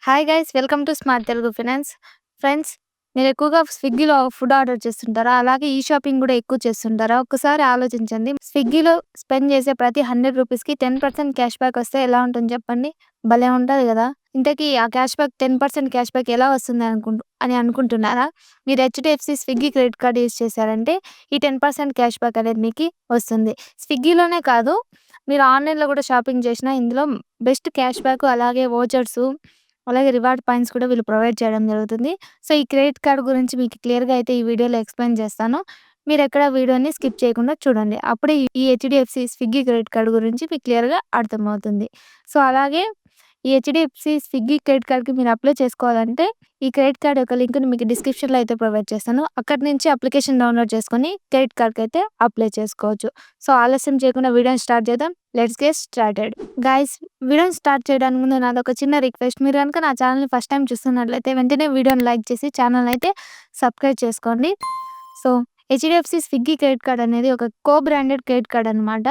Hi guys welcome to smart Telugu finance. Friends, మీరు ఎక్కువగా స్విగ్గీలో ఫుడ్ ఆర్డర్ చేస్తుంటారా? అలాగే ఈ షాపింగ్ కూడా ఎక్కువ చేస్తుంటారా? ఒక్కసారి ఆలోచించండి. స్విగ్గీలో స్పెండ్ చేసే ప్రతి 100 రూపీస్కి 10% క్యాష్ బ్యాక్ వస్తే ఎలా ఉంటుంది చెప్పండి? భలే ఉంటుంది కదా. ఇంతకీ ఆ క్యాష్ బ్యాక్ 10% క్యాష్ బ్యాక్ ఎలా వస్తుంది అనుకుంటున్నారా? మీరు HDFC Swiggy credit card use చేశారంటే ఈ 10% క్యాష్ బ్యాక్ అనేది మీకు వస్తుంది. స్విగ్గీలోనే కాదు, మీరు ఆన్లైన్లో కూడా షాపింగ్ చేసినా ఇందులో బెస్ట్ క్యాష్ బ్యాక్, అలాగే వోచర్స్, అలాగే రివార్డ్ పాయింట్స్ కూడా వీళ్ళు ప్రొవైడ్ చేయడం జరుగుతుంది. సో, ఈ క్రెడిట్ కార్డ్ గురించి మీకు క్లియర్‌గా అయితే ఈ వీడియోలో ఎక్స్‌ప్లెయిన్ చేస్తాను. మీరెక్కడ వీడియోని స్కిప్ చేయకుండా చూడండి. అప్పుడే ఈ హెచ్‌డిఎఫ్‌సి స్విగ్గీ క్రెడిట్ కార్డ్ గురించి మీకు క్లియర్‌గా అర్థమవుతుంది. సో, అలాగే ఈ హెచ్‌డిఎఫ్‌సి స్విగ్గీ క్రెడిట్ కార్డ్‌కి మీరు అప్లై చేసుకోవాలంటే, ఈ క్రెడిట్ కార్డ్ యొక్క లింక్‌ని మీకు డిస్క్రిప్షన్‌లో అయితే ప్రొవైడ్ చేస్తాను. అక్కడి నుంచి అప్లికేషన్ డౌన్‌లోడ్ చేసుకొని క్రెడిట్ కార్డ్‌కైతే అప్లై చేసుకోవచ్చు. సో, ఆలస్యం చేయకుండా వీడియోని స్టార్ట్ చేద్దాం. Let's get started. గైస్, వీడియోని స్టార్ట్ చేయడానికి ముందు నాదొక చిన్న రిక్వెస్ట్. మీరు గనుక నా ఛానల్‌ని ఫస్ట్ టైమ్ చూస్తున్నట్లయితే వెంటనే వీడియోని లైక్ చేసి ఛానల్‌ని అయితే సబ్స్క్రైబ్ చేసుకోండి. So, HDFC Swiggy credit card అనేది ఒక బ్రాండెడ్ క్రెడిట్ కార్డ్ అనమాట.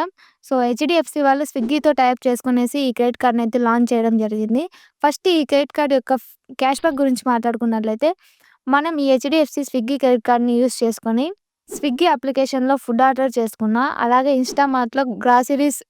సో, హెచ్‌డిఎఫ్‌సి వాళ్ళు స్విగ్గీతో టైప్ చేసుకునేసి ఈ క్రెడిట్ కార్డ్‌ని అయితే లాంచ్ చేయడం జరిగింది. ఫస్ట్ ఈ క్రెడిట్ కార్డ్ యొక్క క్యాష్ బ్యాక్ గురించి మాట్లాడుకున్నట్లయితే, మనం ఈ హెచ్‌డిఎఫ్‌సి స్విగ్గీ క్రెడిట్ కార్డ్‌ని యూజ్ చేసుకొని స్విగ్గీ అప్లికేషన్‌లో ఫుడ్ ఆర్డర్ చేసుకున్నా, అలాగే ఇన్‌స్టామార్ట్‌లో గ్రాసరీస్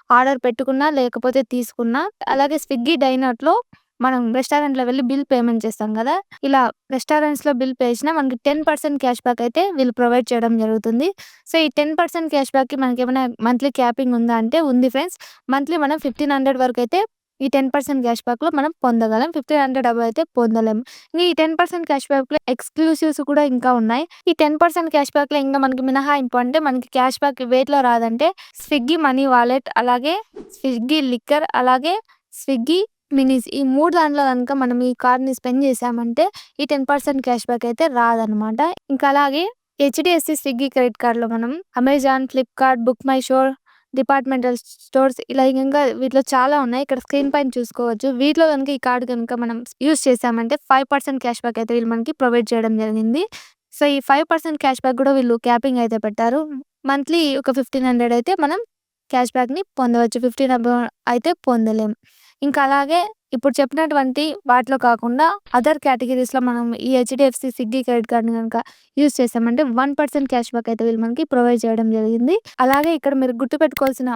ఆర్డర్ పెట్టుకున్నా, లేకపోతే తీసుకున్నా, అలాగే స్విగ్గీ డైనర్‌లో మనం రెస్టారెంట్‌లో వెళ్లి బిల్ పేమెంట్ చేస్తాం గదా. ఇలా రెస్టారెంట్స్‌లో బిల్ పే చేసినా మనకి 10% క్యాష్ బ్యాక్ అయితే వీళ్ళు ప్రొవైడ్ చేయడం జరుగుతుంది. సో, ఈ 10% క్యాష్ బ్యాక్‌కి మనకేమైనా మంత్లీ క్యాపింగ్ ఉందా అంటే ఉంది ఫ్రెండ్స్. మంత్లీ మనం 1500 వరకైతే ఈ 10% క్యాష్ బ్యాక్‌లో మనం పొందగలం. 1500 అబోవ్ అయితే పొందలేము. ఇంక ఈ 10% క్యాష్ బ్యాక్‌లో ఎక్స్‌క్లూసివ్స్ కూడా ఇంకా ఉన్నాయి. ఈ 10% క్యాష్ బ్యాక్‌లో ఇంకా మనకి మినహాయింపు అంటే, మనకి క్యాష్ బ్యాక్ వేటిలో రాదంటే, స్విగ్గీ మనీ వాలెట్, అలాగే స్విగ్గీ లిక్కర్, అలాగే స్విగ్గీ మినీస్, ఈ 3 దాంట్లో గనుక మనం ఈ కార్డ్‌ని స్పెండ్ చేశామంటే ఈ 10% క్యాష్ బ్యాక్ అయితే రాదనమాట. ఇంకా అలాగే హెచ్‌డిఎఫ్‌సి స్విగ్గీ క్రెడిట్ కార్డ్‌లో మనం Amazon, Flipkart, book my show, departmental stores, ఇలా ఇంకా వీటిలో చాలా ఉన్నాయి. ఇక్కడ స్క్రీన్ పైన చూసుకోవచ్చు. వీటిలో గనుక ఈ కార్డ్ గనుక మనం యూజ్ చేశామంటే 5% క్యాష్ బ్యాక్ అయితే వీళ్ళు మనకి ప్రొవైడ్ చేయడం జరిగింది. సో, ఈ 5% క్యాష్ బ్యాక్ కూడా వీళ్ళు క్యాపింగ్ అయితే పెట్టారు. మంత్లీ ఒక 1500 అయితే మనం క్యాష్ బ్యాక్‌ని పొందవచ్చు. 15 అబోవ్ అయితే పొందలేం. ఇంకా అలాగే ఇప్పుడు చెప్పినటువంటి వాటిలో కాకుండా అదర్ కేటగిరీస్‌లో మనం ఈ హెచ్‌డిఎఫ్‌సి స్విగ్గీ క్రెడిట్ కార్డ్‌ని గనుక యూజ్ చేశామంటే 1% క్యాష్ బ్యాక్ అయితే వీళ్ళు మనకి ప్రొవైడ్ చేయడం జరిగింది. అలాగే ఇక్కడ మీరు గుర్తుపెట్టుకోవాల్సిన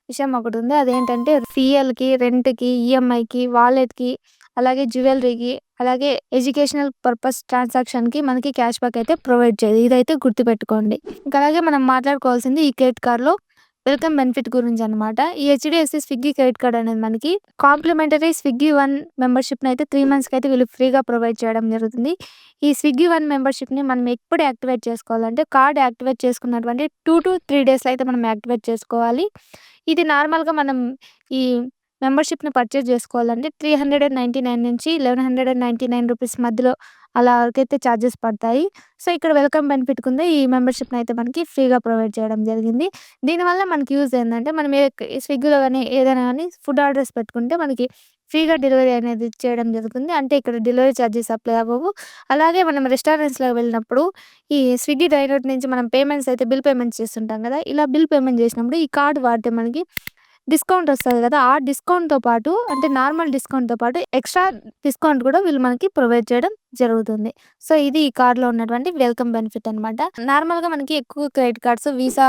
విషయం ఒకటుంది. అదేంటంటే ఫ్యూయల్‌కి, రెంట్‌కి, ఈఎంఐకి, వాలెట్‌కి, అలాగే జ్యువెలరీకి, అలాగే ఎడ్యుకేషనల్ పర్పస్ ట్రాన్సాక్షన్‌కి మనకి క్యాష్ బ్యాక్ అయితే ప్రొవైడ్ చేయదు. ఇదైతే గుర్తుపెట్టుకోండి. ఇంకా అలాగే మనం మాట్లాడుకోవాల్సింది ఈ క్రెడిట్ కార్డ్‌లో వెల్కమ్ బెనిఫిట్ గురించి అనమాట. ఈ హెచ్‌డిఎఫ్‌సి స్విగ్గీ క్రెడిట్ కార్డ్ అనేది మనకి కాంప్లిమెంటరీ స్విగ్గీ వన్ మెంబర్‌షిప్‌ని అయితే 3 మంత్స్‌కి అయితే వీళ్ళు ఫ్రీగా ప్రొవైడ్ చేయడం జరుగుతుంది. ఈ స్విగ్గీ వన్ మెంబర్‌షిప్‌ని మనం ఎప్పుడు యాక్టివేట్ చేసుకోవాలంటే, కార్డ్ యాక్టివేట్ చేసుకున్నటువంటి 2-3 డేస్‌లో అయితే మనం యాక్టివేట్ చేసుకోవాలి. ఇది నార్మల్‌గా మనం ఈ మెంబర్‌షిప్‌ని పర్చేజ్ చేసుకోవాలంటే 399 నుంచి 1199 రూపీస్ మధ్యలో అలా వరకైతే చార్జెస్ పడతాయి. సో, ఇక్కడ వెల్కమ్ బెనిఫిట్ కింద ఈ మెంబర్‌షిప్‌ని అయితే మనకి ఫ్రీగా ప్రొవైడ్ చేయడం జరిగింది. దీనివల్ల మనకి యూజ్ ఏందంటే, మనం స్విగ్గీలో గానీ, ఏదైనా గానీ ఫుడ్ ఆర్డర్స్ పెట్టుకుంటే మనకి ఫ్రీగా డెలివరీ అనేది చేయడం జరుగుతుంది. అంటే ఇక్కడ డెలివరీ చార్జెస్ అప్లై అవ్వవు. అలాగే మనం రెస్టారెంట్స్‌లోకి వెళ్ళినప్పుడు ఈ స్విగ్గీ డైనర్ నుంచి మనం పేమెంట్స్ అయితే బిల్ పేమెంట్స్ చేస్తుంటాం గదా. ఇలా బిల్ పేమెంట్ చేసినప్పుడు ఈ కార్డ్ వాడితే మనకి డిస్కౌంట్ వస్తది గదా. ఆ డిస్కౌంట్‌తో పాటు, అంటే నార్మల్ డిస్కౌంట్‌తో పాటు ఎక్స్‌ట్రా డిస్కౌంట్ కూడా వీళ్ళు మనకి ప్రొవైడ్ చేయడం జరుగుతుంది. సో, ఇది ఈ కార్డ్‌లో ఉన్నటువంటి వెల్కమ్ బెనిఫిట్ అనమాట. నార్మల్‌గా మనకి ఎక్కువ క్రెడిట్ కార్డ్స్ వీసా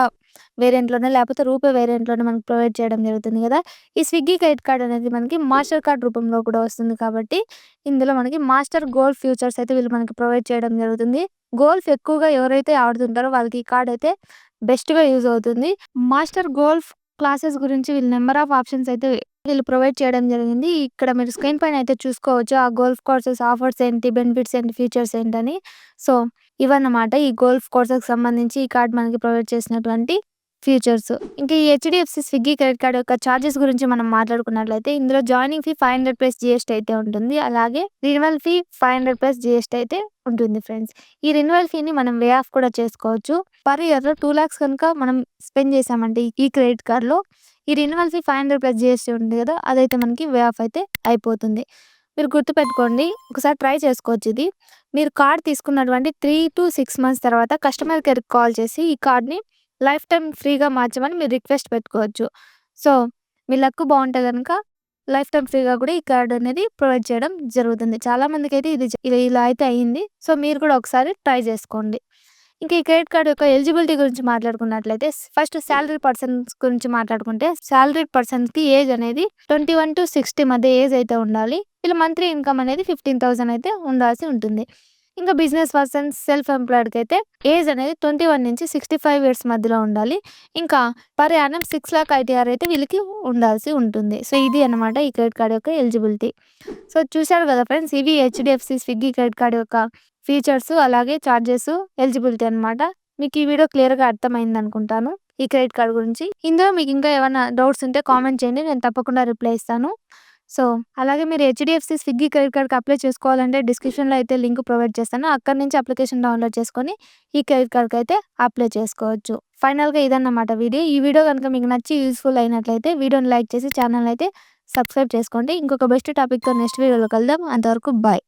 వేరియంట్‌లోనే, లేకపోతే రూపే వేరియంట్‌లోనే మనకి ప్రొవైడ్ చేయడం జరుగుతుంది గదా. ఈ స్విగ్గీ క్రెడిట్ కార్డ్ అనేది మనకి మాస్టర్ కార్డ్ రూపంలో కూడా వస్తుంది కాబట్టి, ఇందులో మనకి మాస్టర్ గోల్డ్ ఫ్యూచర్స్ అయితే వీళ్ళు మనకి ప్రొవైడ్ చేయడం జరుగుతుంది. గోల్ఫ్ ఎక్కువగా ఎవరైతే ఆడుతుంటారో వాళ్ళకి ఈ కార్డ్ అయితే బెస్ట్‌గా యూజ్ అవుతుంది. మాస్టర్ గోల్ఫ్ క్లాసెస్ గురించి వీళ్ళు నంబర్ ఆఫ్ ఆప్షన్స్ అయితే వీళ్ళు ప్రొవైడ్ చేయడం జరిగింది. ఇక్కడ మీరు స్క్రీన్ పైన అయితే చూసుకోవచ్చు. ఆ గోల్ఫ్ కోర్సెస్ ఆఫర్స్ ఏంటి, బెనిఫిట్స్ ఏంటి, ఫీచర్స్ ఏంటని. సో, ఇవన్నమాట ఈ గోల్ఫ్ కోర్సెస్‌కి సంబంధించి ఈ కార్డ్ మనకి ప్రొవైడ్ చేసినటువంటి ఫీచర్స్. ఇంకా ఈ హెచ్‌డిఎఫ్‌సి స్విగ్గీ క్రెడిట్ కార్డ్ యొక్క చార్జెస్ గురించి మనం మాట్లాడుకున్నట్లయితే, ఇందులో జాయినింగ్ ఫీ 500 ప్లస్ జీఎస్టీ అయితే ఉంటుంది. అలాగే రిన్యువల్ ఫీ 500 ప్లస్ జీఎస్టీ అయితే ఉంటుంది ఫ్రెండ్స్. ఈ రిన్యువల్ ఫీని మనం వే ఆఫ్ కూడా చేసుకోవచ్చు. పర్ ఇయర్ 2,00,000 కనుక మనం స్పెండ్ చేశామంటే ఈ క్రెడిట్ కార్డ్‌లో, ఈ రిన్యువల్ ఫీ 500 ప్లస్ జీఎస్టీ ఉంది కదా, అదైతే మనకి వే ఆఫ్ అయితే అయిపోతుంది. మీరు గుర్తుపెట్టుకోండి. ఒకసారి ట్రై చేసుకోవచ్చు ఇది. మీరు కార్డ్ తీసుకున్నటువంటి 3-6 మంత్స్ తర్వాత కస్టమర్ కేర్‌కి కాల్ చేసి ఈ కార్డ్‌ని లైఫ్ టైమ్ ఫ్రీగా మార్చమని మీరు రిక్వెస్ట్ పెట్టుకోవచ్చు. సో, మీ లక్ బావుంటే గనక లైఫ్ టైమ్ ఫ్రీగా కూడా ఈ కార్డ్ అనేది ప్రొవైడ్ చేయడం జరుగుతుంది. చాలా మందికైతే ఇది ఇలా అయితే అయింది. సో, మీరు కూడా ఒకసారి ట్రై చేసుకోండి. ఇంకా ఈ క్రెడిట్ కార్డ్ యొక్క ఎలిజిబిలిటీ గురించి మాట్లాడుకున్నట్లయితే ఫస్ట్ సాలరీ పర్సన్స్ గురించి మాట్లాడుకుంటే సాలరీ పర్సన్స్‌కి ఏజ్ అనేది 21-60 మధ్య ఏజ్ అయితే ఉండాలి. వీళ్ళ మంత్లీ ఇన్‌కమ్ అనేది 15,000 అయితే ఉండాల్సి ఉంటుంది. ఇంకా బిజినెస్ పర్సన్స్, సెల్ఫ్ ఎంప్లాయిడ్‌కి అయితే ఏజ్ అనేది 21-65 ఇయర్స్ మధ్యలో ఉండాలి. ఇంకా పర్ యానం 6,00,000 ఐటీఆర్ అయితే వీళ్ళకి ఉండాల్సి ఉంటుంది. సో, ఇది అన్నమాట ఈ క్రెడిట్ కార్డ్ యొక్క ఎలిజిబిలిటీ. సో, చూశారు కదా ఫ్రెండ్స్, ఇవి హెచ్‌డిఎఫ్‌సి స్విగ్గీ క్రెడిట్ కార్డ్ యొక్క ఫీచర్స్, అలాగే చార్జెస్, ఎలిజిబిలిటీ అన్నమాట. మీకు ఈ వీడియో క్లియర్‌గా అర్థమైందనుకుంటాను ఈ క్రెడిట్ కార్డ్ గురించి. ఇందులో మీకు ఇంకా ఏమైనా డౌట్స్ ఉంటే కామెంట్ చేయండి. నేను తప్పకుండా రిప్లై ఇస్తాను. సో, అలాగే మీరు హెచ్‌డిఎఫ్‌సి స్విగ్గీ క్రెడిట్ కార్డ్‌కి అప్లై చేసుకోవాలంటే డిస్క్రిప్షన్‌లో అయితే లింక్ ప్రొవైడ్ చేస్తాను. అక్కడి నుంచి అప్లికేషన్ డౌన్లోడ్ చేసుకొని ఈ క్రెడిట్ కార్డ్‌కి అయితే అప్లై చేసుకోవచ్చు. ఫైనల్‌గా ఇదన్నమాట వీడియో. ఈ వీడియో కనుక మీకు నచ్చి యూజ్‌ఫుల్ అయినట్లయితే వీడియోని లైక్ చేసి ఛానల్ అయితే సబ్స్క్రైబ్ చేసుకోండి. ఇంకొక బెస్ట్ టాపిక్‌తో నెక్స్ట్ వీడియోలో కలుద్దాం. అంతవరకు బాయ్.